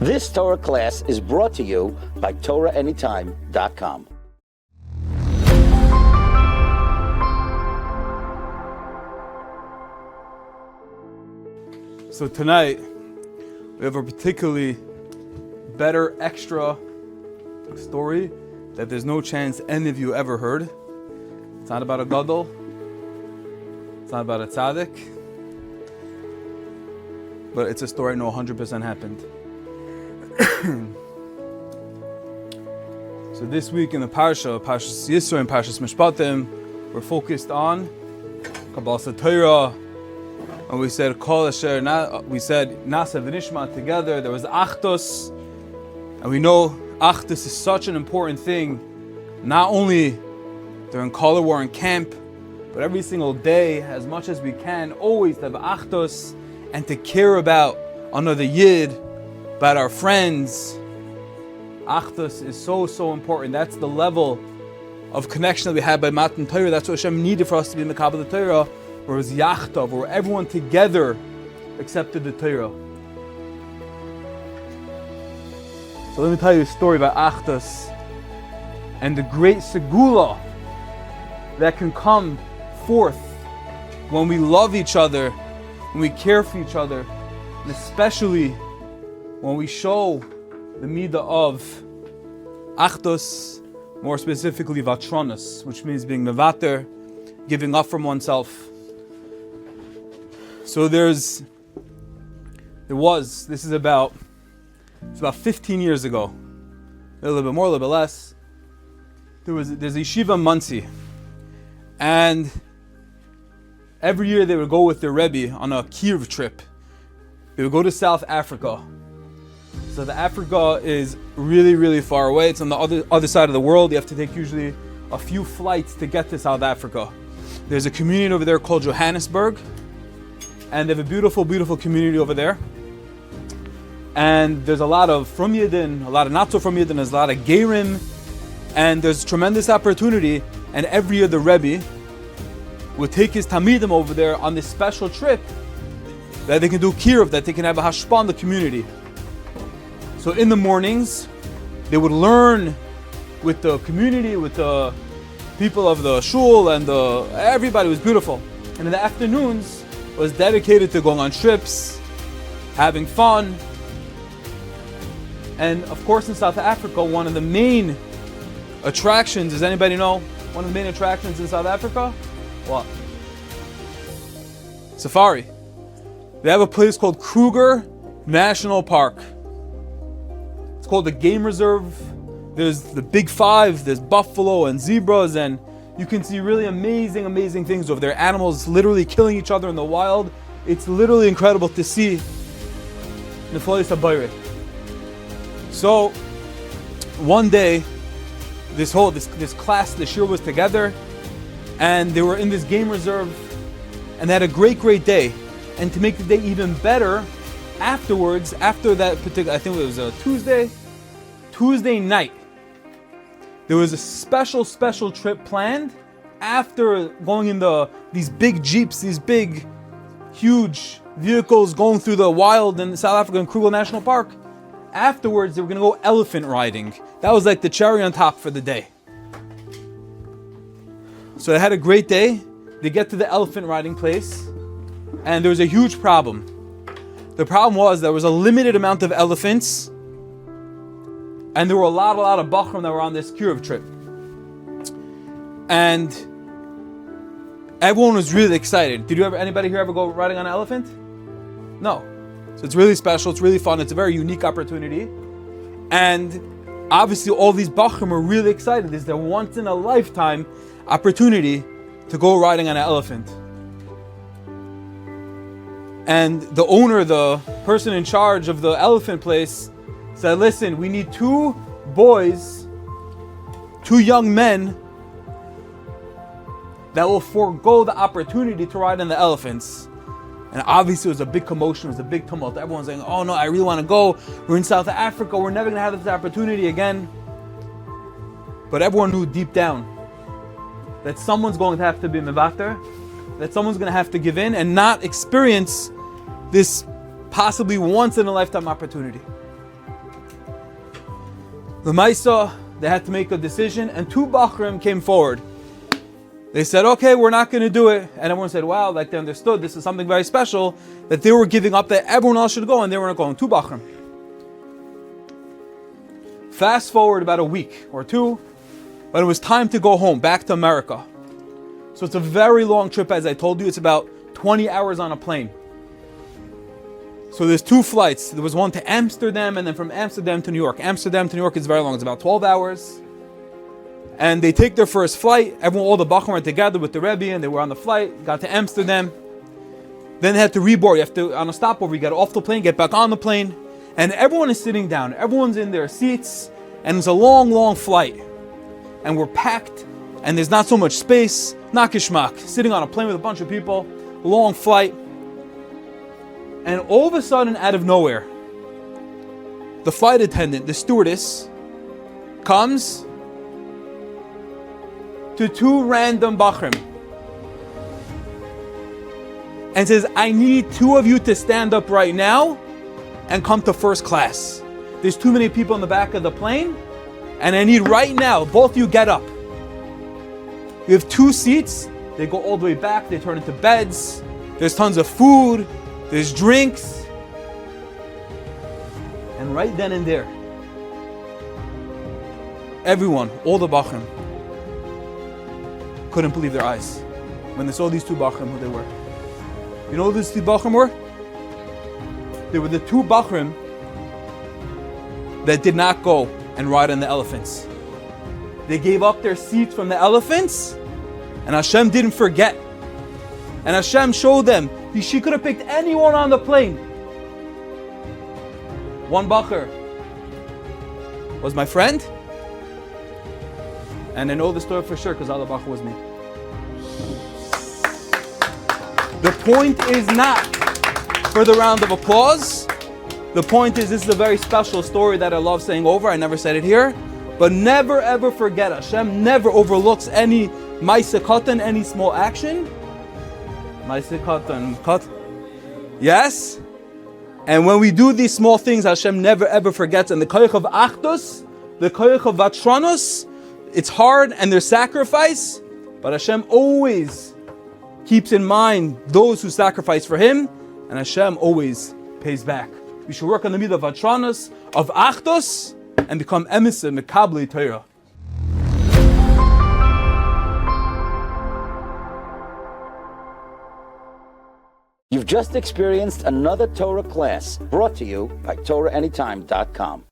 This Torah class is brought to you by TorahAnytime.com. So tonight, we have a particularly better extra story that there's no chance any of you ever heard. It's not about a gadol. It's not about a tzaddik. But it's a story I know 100% happened. So this week in the Parshas Yisro and Parshas Mishpatim, we're focused on Kabbalas Torah, and we said Kol Asher. We said Nasa v'Nishma together. There was Achdus, and we know Achdus is such an important thing, not only during color war and camp, but every single day, as much as we can, always to have Achdus and to care about another Yid, about our friends. Achdus is so important. That's the level of connection that we had by Matan Torah. That's what Hashem needed for us to be Mekabel the Torah, where it was Yachtav, where everyone together accepted the Torah. So let me tell you a story about Achdus and the great segula that can come forth when we love each other, when we care for each other, and especially when we show the midah of Achdus, more specifically Vatronos, which means being mevater, giving up from oneself. So this is about 15 years ago, a little bit more, a little bit less. There's a yeshiva in Monsey, and every year they would go with their Rebbe on a Kiev trip. They would go to South Africa. So the Africa is really far away. It's on the other side of the world. You have to take usually a few flights to get to South Africa. There's a community over there called Johannesburg, and they have a beautiful community over there. And there's a lot of from Yidden, a lot of not so from Yidden, there's a lot of Gerim, and there's tremendous opportunity. And every year the Rebbe would take his Talmidim over there on this special trip that they can do Kiruv, that they can have a hashpah in the community. So in the mornings, they would learn with the community, with the people of the shul, and everybody. Was beautiful. And in the afternoons, was dedicated to going on trips, having fun. And of course in South Africa, one of the main attractions, does anybody know one of the main attractions in South Africa? What? Safari. They have a place called Kruger National Park. It's called the Game Reserve. There's the Big Five, there's buffalo and zebras, and you can see really amazing things over there. Animals literally killing each other in the wild. It's literally incredible to see. So one day, this class, the shir was together, and they were in this game reserve, and they had a great day. And to make the day even better, afterwards, after that particular, I think it was a Tuesday night, there was a special trip planned after going in these big jeeps, these big, huge vehicles going through the wild in South Africa in Kruger National Park. Afterwards, they were going to go elephant riding. That was like the cherry on top for the day. So they had a great day. They get to the elephant riding place, and there was a huge problem. The problem was there was a limited amount of elephants, and there were a lot of Bachram that were on this Kiruv trip. And everyone was really excited. Anybody here ever go riding on an elephant? No. So it's really special, it's really fun, it's a very unique opportunity. And obviously all these Bachram are really excited. This is their once in a lifetime opportunity to go riding on an elephant. And the owner, the person in charge of the elephant place, said, listen, we need two young men that will forego the opportunity to ride on the elephants. And obviously it was a big commotion, it was a big tumult. Everyone's saying, oh no, I really want to go. We're in South Africa, we're never going to have this opportunity again. But everyone knew deep down that someone's going to have to be mevater, that someone's going to have to give in and not experience this possibly once in a lifetime opportunity. The Maisa, they had to make a decision, and two Bachrim came forward. They said, okay, we're not going to do it. And everyone said, wow, like they understood this is something very special, that they were giving up, that everyone else should go, and they weren't going. Two Bachrim. Fast forward about a week or two, when it was time to go home, back to America. So it's a very long trip, as I told you. It's about 20 hours on a plane. So there's two flights. There was one to Amsterdam, and then from Amsterdam to New York. Amsterdam to New York is very long. It's about 12 hours. And they take their first flight. Everyone, all the Bachrim were together with the Rebbe, and they were on the flight, got to Amsterdam. Then they had to reboard. You have to, on a stopover, you get off the plane, get back on the plane. And everyone is sitting down. Everyone's in their seats. And it's a long, long flight. And we're packed. And there's not so much space. Not geschmack. Sitting on a plane with a bunch of people. Long flight. And all of a sudden, out of nowhere, the flight attendant, the stewardess, comes to two random Bachrim and says, I need two of you to stand up right now and come to first class. There's too many people in the back of the plane, and I need right now, both of you get up. You have two seats. They go all the way back. They turn into beds. There's tons of food. There's drinks. And right then and there, everyone, all the Bachrim, couldn't believe their eyes when they saw these two Bachrim, who they were. You know who these two Bachrim were? They were the two Bachrim that did not go and ride on the elephants. They gave up their seats from the elephants, and Hashem didn't forget. And Hashem showed them, she could have picked anyone on the plane. One Bachar was my friend, and I know the story for sure because Allah Bachar was me. The point is not for the round of applause. The point is, this is a very special story that I love saying over. I never said it here. But never ever forget, Hashem never overlooks any Maaseh Katan, any small action. Maaseh Katan, yes? And when we do these small things, Hashem never ever forgets. And the Koyach of Achdus, the Koyach of Vatranus, it's hard and there's sacrifice, but Hashem always keeps in mind those who sacrifice for Him, and Hashem always pays back. We should work on the midah of Vatranus, of Achdus, and become emes and mekabli Torah. You've just experienced another Torah class brought to you by TorahAnytime.com.